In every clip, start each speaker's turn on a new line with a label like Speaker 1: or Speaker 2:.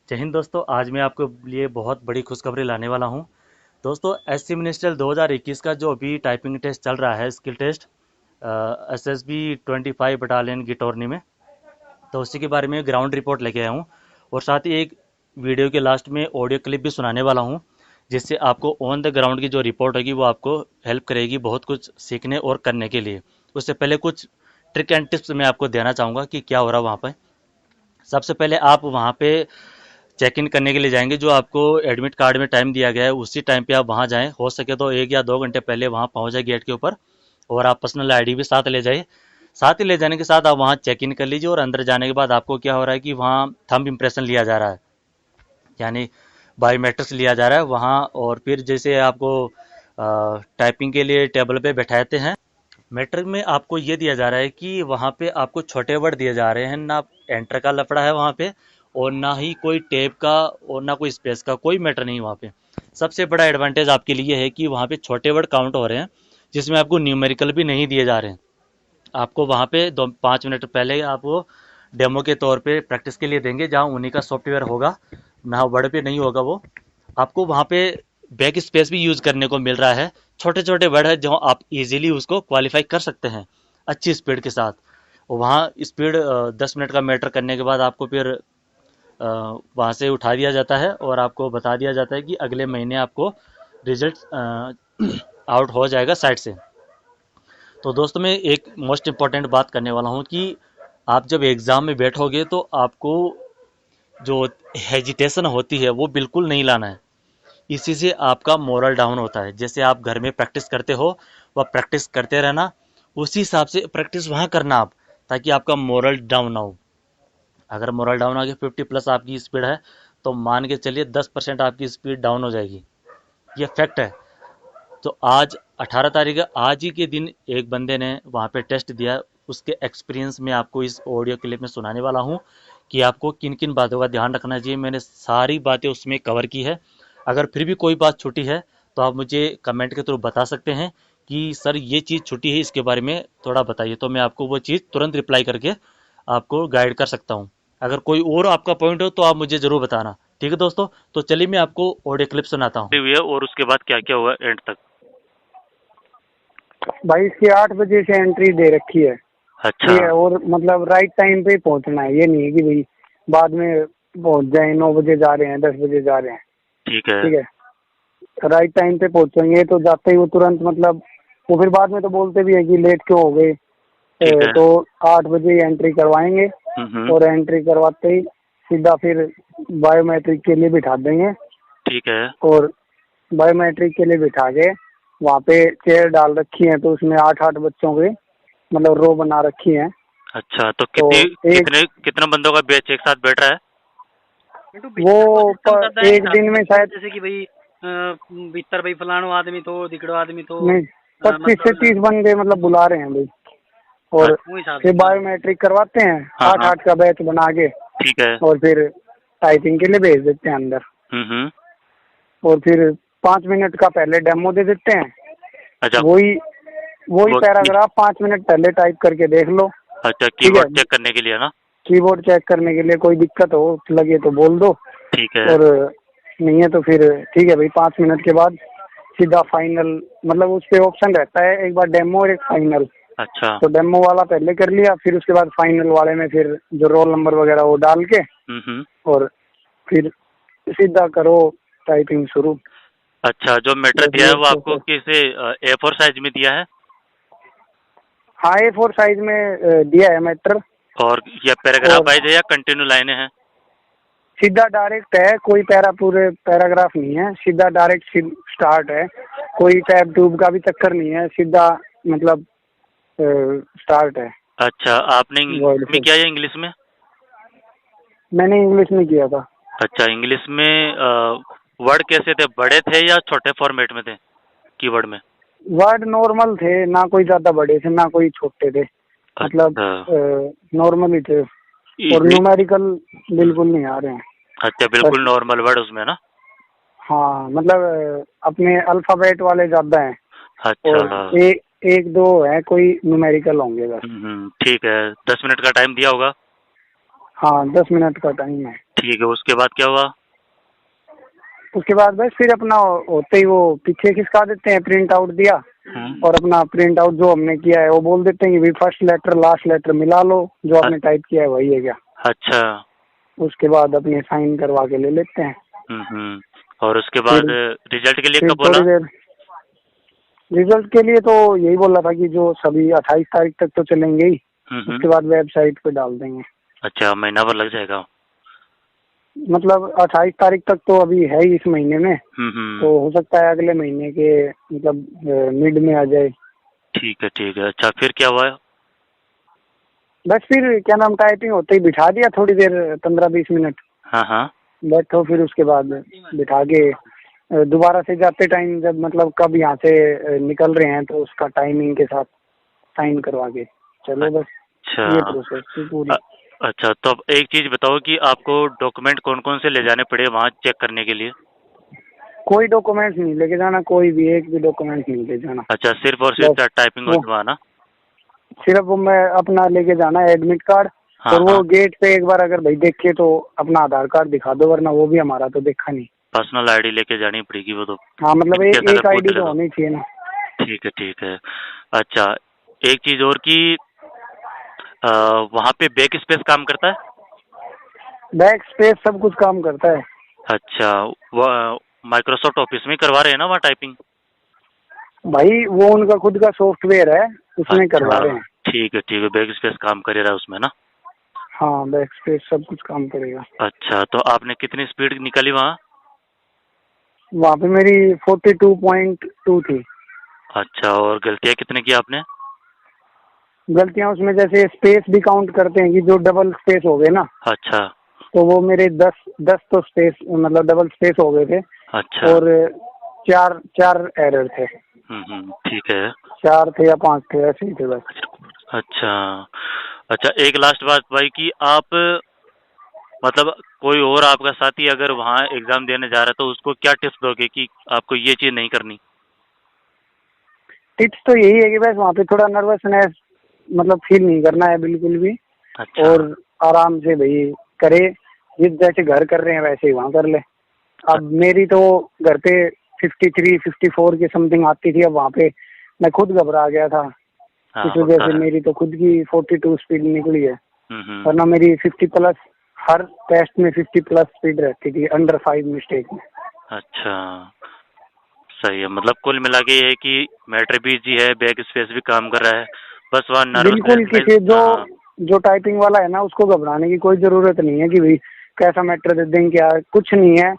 Speaker 1: जय हिंद दोस्तों। आज मैं आपके लिए बहुत बड़ी खुशखबरी लाने वाला हूं। दोस्तों, एससी मिनिस्ट्रियल 2021 का जो अभी टाइपिंग टेस्ट चल रहा है, स्किल टेस्ट, एसएसबी 25 बटालियन की टोर्नी में, तो उसी के बारे में ग्राउंड रिपोर्ट लेके आया हूं। और साथ ही एक वीडियो के लास्ट में ऑडियो क्लिप भी सुनाने वाला हूं, जिससे आपको ऑन द ग्राउंड की जो रिपोर्ट होगी वो आपको हेल्प करेगी बहुत कुछ सीखने और करने के लिए। उससे पहले कुछ ट्रिक एंड टिप्स मैं आपको देना चाहूँगा कि क्या हो रहा है वहाँ पर। सबसे पहले आप वहाँ पे चेक इन करने के लिए जाएंगे। जो आपको एडमिट कार्ड में टाइम दिया गया है उसी टाइम पे आप वहाँ जाएं। हो सके तो 1 या 2 घंटे पहले वहाँ पहुँच जाए गेट के ऊपर। और आप पर्सनल आईडी भी साथ ले जाइए। साथ ही ले जाने के साथ आप वहाँ चेक इन कर लीजिए। और अंदर जाने के बाद आपको क्या हो रहा है कि वहाँ थंब इम्प्रेशन लिया जा रहा है, यानी बायोमेट्रिक्स लिया जा रहा है वहाँ। और फिर जैसे आपको टाइपिंग के लिए टेबल पे बैठाते हैं, मैट्रिक में आपको ये दिया जा रहा है कि वहाँ पे आपको छोटे वर्ड दिए जा रहे हैं। ना एंटर का लफड़ा है वहाँ पे, और ना ही कोई टेप का, और ना कोई स्पेस का, कोई मैटर नहीं वहाँ पे। सबसे बड़ा एडवांटेज आपके लिए है कि वहाँ पे छोटे वर्ड काउंट हो रहे हैं, जिसमें आपको न्यूमेरिकल भी नहीं दिए जा रहे हैं। आपको वहाँ पे 5 मिनट पहले आपको डेमो के तौर पे प्रैक्टिस के लिए देंगे, जहाँ उन्हीं का सॉफ्टवेयर होगा, ना वर्ड पे नहीं होगा वो। आपको वहाँ पे बैक स्पेस भी यूज़ करने को मिल रहा है। छोटे छोटे वर्ड है जो आप इजीली उसको क्वालिफाई कर सकते हैं अच्छी स्पीड के साथ। और वहाँ स्पीड 10 मिनट का मैटर करने के बाद आपको फिर वहाँ से उठा दिया जाता है और आपको बता दिया जाता है कि अगले महीने आपको रिजल्ट आउट हो जाएगा साइट से। तो दोस्तों, मैं एक मोस्ट इम्पॉर्टेंट बात करने वाला हूँ कि आप जब एग्ज़ाम में बैठोगे तो आपको जो हेजिटेशन होती है वो बिल्कुल नहीं लाना है। इसी से आपका मोरल डाउन होता है। जैसे आप घर में प्रैक्टिस करते हो, वह प्रैक्टिस करते रहना, उसी हिसाब से प्रैक्टिस वहाँ करना आप, ताकि आपका मोरल डाउन ना हो। अगर मोरल डाउन आ गया, 50+ आपकी स्पीड है, तो मान के चलिए 10% आपकी स्पीड डाउन हो जाएगी। ये फैक्ट है। तो आज 18 तारीख है, आज ही के दिन एक बंदे ने वहाँ पे टेस्ट दिया। उसके एक्सपीरियंस में आपको इस ऑडियो क्लिप में सुनाने वाला हूँ कि आपको किन किन बातों का ध्यान रखना चाहिए। मैंने सारी बातें उसमें कवर की है। अगर फिर भी कोई बात छूटी है तो आप मुझे कमेंट के थ्रू बता सकते हैं कि सर ये चीज़ छूटी है, इसके बारे में थोड़ा बताइए, तो मैं आपको वो चीज़ तुरंत रिप्लाई करके आपको गाइड कर सकता हूँ। अगर कोई और आपका पॉइंट हो तो आप मुझे ज़रूर बताना। ठीक है दोस्तों, तो चलिए मैं आपको ऑडियो क्लिप सुनाता हूँ हुई है और उसके बाद क्या क्या हुआ एंड तक।
Speaker 2: भाई इसकी 8 बजे से एंट्री दे रखी है।
Speaker 1: अच्छा।
Speaker 2: ठीक है, और मतलब राइट टाइम पे पहुंचना है। ये नहीं है कि भाई बाद में पहुंच जाए, 9 बजे जा रहे हैं, 10 बजे जा रहे हैं।
Speaker 1: ठीक है।
Speaker 2: ठीक है, राइट टाइम पे पहुंचेंगे तो जाते ही वो तुरंत मतलब वो फिर बाद में तो बोलते भी है कि लेट क्यों हो गए।
Speaker 1: ठीक है।
Speaker 2: तो 8 बजे एंट्री करवाएंगे और एंट्री करवाते ही सीधा फिर बायोमेट्रिक के लिए बिठा देंगे।
Speaker 1: ठीक है।
Speaker 2: और बायोमेट्रिक के लिए बिठा के वहाँ पे चेयर डाल रखी है, तो उसमें 8-8 बच्चों के मतलब रो बना रखी है।
Speaker 1: अच्छा, तो
Speaker 2: तो एक
Speaker 1: कितने बंदों का बैच एक साथ बैठ रहा है?
Speaker 2: एक दिन में शायद
Speaker 3: जैसे कि भाई भीतर भाई फलानो आदमी तो दिकड़ो आदमी तो
Speaker 2: नहीं 25 से 30 बंदे मतलब बुला रहे हैं भाई। और फिर बायोमेट्रिक करवाते हैं,
Speaker 1: हाँ,
Speaker 2: 8-8 का बैच बना के।
Speaker 1: ठीक है।
Speaker 2: और फिर टाइपिंग के लिए भेज देते हैं अंदर। और फिर 5 मिनट का पहले डेमो दे देते हैं।
Speaker 1: अच्छा।
Speaker 2: वही पैराग्राफ 5 मिनट पहले टाइप करके देख लो।
Speaker 1: अच्छा, कीबोर्ड चेक करने के लिए ना?
Speaker 2: कीबोर्ड चेक करने के लिए, कोई दिक्कत हो लगे तो बोल दो।
Speaker 1: ठीक है।
Speaker 2: और नहीं है तो फिर ठीक है भाई, 5 मिनट के बाद सीधा फाइनल, मतलब उस पे ऑप्शन रहता है एक बार डेमो और एक फाइनल।
Speaker 1: अच्छा।
Speaker 2: तो डेमो वाला पहले कर लिया, फिर उसके बाद फाइनल वाले में फिर जो रोल नंबर वगैरह वो डाल के और फिर सीधा करो टाइपिंग शुरू।
Speaker 1: अच्छा, जो मैटर दिया है वो आपको किसे A4 साइज में दिया है?
Speaker 2: हाँ, A4 साइज में दिया है मैटर।
Speaker 1: और ये पैराग्राफ वाइज है या कंटिन्यू लाइनें हैं?
Speaker 2: सीधा डायरेक्ट है, कोई पूरे पैराग्राफ नहीं है, सीधा डायरेक्ट स्टार्ट है। कोई टैब ट्यूब का भी चक्कर नहीं है, सीधा मतलब स्टार्ट है।
Speaker 1: अच्छा, आपने इंग्लिश में किया या इंग्लिश में?
Speaker 2: मैंने इंग्लिश में किया था।
Speaker 1: अच्छा, इंग्लिश में वर्ड कैसे थे, बड़े थे या छोटे फॉर्मेट में थे कीवर्ड में?
Speaker 2: वर्ड नॉर्मल थे, ना कोई ज्यादा बड़े थे ना कोई छोटे थे। मतलब नॉर्मल ही थे। और न्यूमेरिकल बिल्कुल नहीं आ रहे हैं।
Speaker 1: अच्छा, बिल्कुल नॉर्मल वर्ड उसमें ना?
Speaker 2: हाँ, मतलब अपने अल्फाबेट वाले ज्यादा हैं।
Speaker 1: अच्छा।
Speaker 2: और एक दो है कोई न्यूमेरिकल होंगे बस।
Speaker 1: ठीक है। 10 मिनट का टाइम दिया होगा?
Speaker 2: हाँ 10 मिनट का टाइम है।
Speaker 1: ठीक है, उसके बाद क्या हुआ?
Speaker 2: उसके बाद बस फिर अपना होते ही वो पीछे खिसका देते हैं, प्रिंट आउट दिया और अपना प्रिंट आउट जो हमने किया है वो बोल देते हैं कि भाई फर्स्ट लेटर लास्ट लेटर मिला लो, जो आपने टाइप किया है वही है क्या।
Speaker 1: अच्छा।
Speaker 2: उसके बाद अपने साइन करवा के ले लेते हैं।
Speaker 1: और उसके बाद रिजल्ट के लिए कब बोला?
Speaker 2: थोड़ी देर रिजल्ट के लिए तो यही बोला था कि जो सभी 28 तारीख तक तो चलेंगे ही, उसके बाद वेबसाइट पे डाल देंगे।
Speaker 1: अच्छा, महीना भर लग जाएगा?
Speaker 2: मतलब 28 तारीख तक तो अभी है ही इस महीने में, तो हो सकता है अगले महीने के मतलब मिड में आ जाए।
Speaker 1: ठीक है ठीक है। अच्छा, फिर क्या हुआ?
Speaker 2: बस फिर क्या नाम, टाइपिंग होते ही बिठा दिया थोड़ी देर, 15-20 मिनट।
Speaker 1: हाँ।
Speaker 2: बैठो, फिर उसके बाद बिठा के दोबारा से जाते टाइम जब मतलब कब यहाँ से निकल रहे हैं तो उसका टाइमिंग के साथ साइन करवा के चलो बस।
Speaker 1: अच्छा।
Speaker 2: ये प्रोसेस थी पूरी।
Speaker 1: अच्छा, तो अब एक चीज बताओ कि आपको डॉक्यूमेंट कौन कौन से ले जाने पड़े वहाँ चेक करने के लिए?
Speaker 2: कोई डॉक्यूमेंट्स नहीं लेके जाना, कोई भी एक भी डॉक्यूमेंट नहीं ले जाना।
Speaker 1: अच्छा, सिर्फ और सिर्फ टाइपिंग होना?
Speaker 2: सिर्फ वो मैं अपना लेके जाना है एडमिट कार्ड।
Speaker 1: हाँ,
Speaker 2: और वो
Speaker 1: हाँ।
Speaker 2: गेट पे एक बार अगर भाई देखे तो अपना आधार कार्ड दिखा दो, वरना वो भी हमारा तो देखा नहीं।
Speaker 1: पर्सनल आईडी लेके जानी पड़ेगी वो तो?
Speaker 2: हाँ मतलब एक
Speaker 1: अगर
Speaker 2: आईडी
Speaker 1: पूछ ले
Speaker 2: तो होनी चाहिए ना।
Speaker 1: ठीक है ठीक है। अच्छा, एक चीज और कि वहाँ पे बैक स्पेस काम करता है?
Speaker 2: बैक स्पेस सब कुछ काम करता है।
Speaker 1: अच्छा, वो माइक्रोसॉफ्ट ऑफिस में करवा रहे हैं ना वहाँ टाइपिंग?
Speaker 2: भाई वो उनका खुद का सॉफ्टवेयर है, उसमें करवा रहे हैं।
Speaker 1: ठीक है, बैक स्पेस काम करेगा उसमें ना?
Speaker 2: हाँ बैक स्पेस सब कुछ काम करेगा।
Speaker 1: अच्छा, तो आपने कितनी स्पीड निकाली वहाँ?
Speaker 2: वहाँ पे मेरी 42.2 थी।
Speaker 1: अच्छा, और गलतियाँ कितने की आपने?
Speaker 2: गलतियाँ उसमें जैसे स्पेस भी काउंट करते हैं कि जो डबल स्पेस हो गए ना।
Speaker 1: अच्छा।
Speaker 2: तो वो मेरे 10 तो स्पेस मतलब डबल स्पेस हो गए थे।
Speaker 1: अच्छा।
Speaker 2: और चार एरर थे।
Speaker 1: ठीक है।
Speaker 2: 4 थे या 5 थे, ऐसे ही थे बस।
Speaker 1: अच्छा, एक लास्ट बात भाई कि आप मतलब कोई और आपका साथी अगर वहाँ एग्जाम देने जा रहा है तो उसको क्या टिप्स दोगे कि आपको ये चीज नहीं करनी?
Speaker 2: टिप्स तो यही है कि बस वहाँ पे थोड़ा नर्वसनेस मतलब फील नहीं करना है बिल्कुल भी।
Speaker 1: अच्छा।
Speaker 2: और आराम से भाई करे, जिस जैसे घर कर रहे हैं वैसे ही वहाँ कर ले। अब मेरी तो घर पे 53-54 के समथिंग आती थी, अब वहाँ पे मैं खुद घबरा गया था।
Speaker 1: हाँ,
Speaker 2: इस वजह से मेरी तो खुद की 42 स्पीड निकली है, वरना मेरी 50+, हर टेस्ट में 50+ स्पीड रहती थी अंडर 5 मिस्टेक में।
Speaker 1: अच्छा, सही है। मतलब कुल मिला के ये है कि मैटर भी इजी है, बैक स्पेस भी काम कर रहा है, बस वहाँ
Speaker 2: बिल्कुल किसी जो टाइपिंग वाला है ना उसको घबराने की कोई जरूरत नहीं है कि भाई कैसा मैटर दे देंगे, क्या कुछ नहीं है।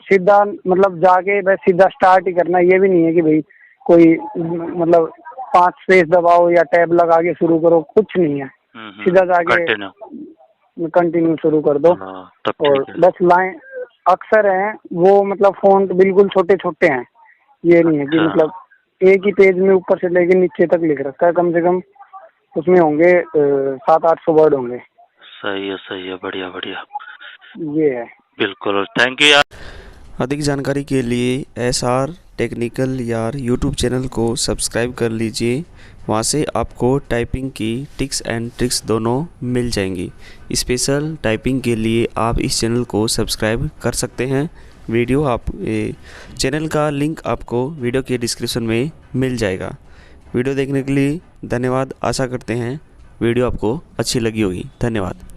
Speaker 2: सीधा मतलब जाके बस सीधा स्टार्ट ही करना। ये भी नहीं है कि भाई कोई मतलब 5 स्पेस दबाओ या टैब लगा के शुरू करो, कुछ नहीं है। सीधा जाके कंटिन्यू शुरू कर दो। और बस लाइन अक्सर है वो मतलब फ़ॉन्ट बिल्कुल छोटे छोटे हैं। ये नहीं है कि मतलब एक ही पेज में ऊपर से लेके नीचे तक लिख रखा है, कम से कम उसमें होंगे 700-800 वर्ड होंगे।
Speaker 1: सही है, बढ़िया।
Speaker 2: ये है।
Speaker 1: बिल्कुल, थैंक यू यार।
Speaker 4: अधिक जानकारी के लिए SR टेक्निकल यार यूट्यूब चैनल को सब्सक्राइब कर लीजिए। वहाँ से आपको टाइपिंग की टिप्स एंड ट्रिक्स दोनों मिल जाएंगी। स्पेशल टाइपिंग के लिए आप इस चैनल को सब्सक्राइब कर सकते हैं। चैनल का लिंक आपको वीडियो के डिस्क्रिप्शन में मिल जाएगा। वीडियो देखने के लिए धन्यवाद। आशा करते हैं वीडियो आपको अच्छी लगी होगी। धन्यवाद।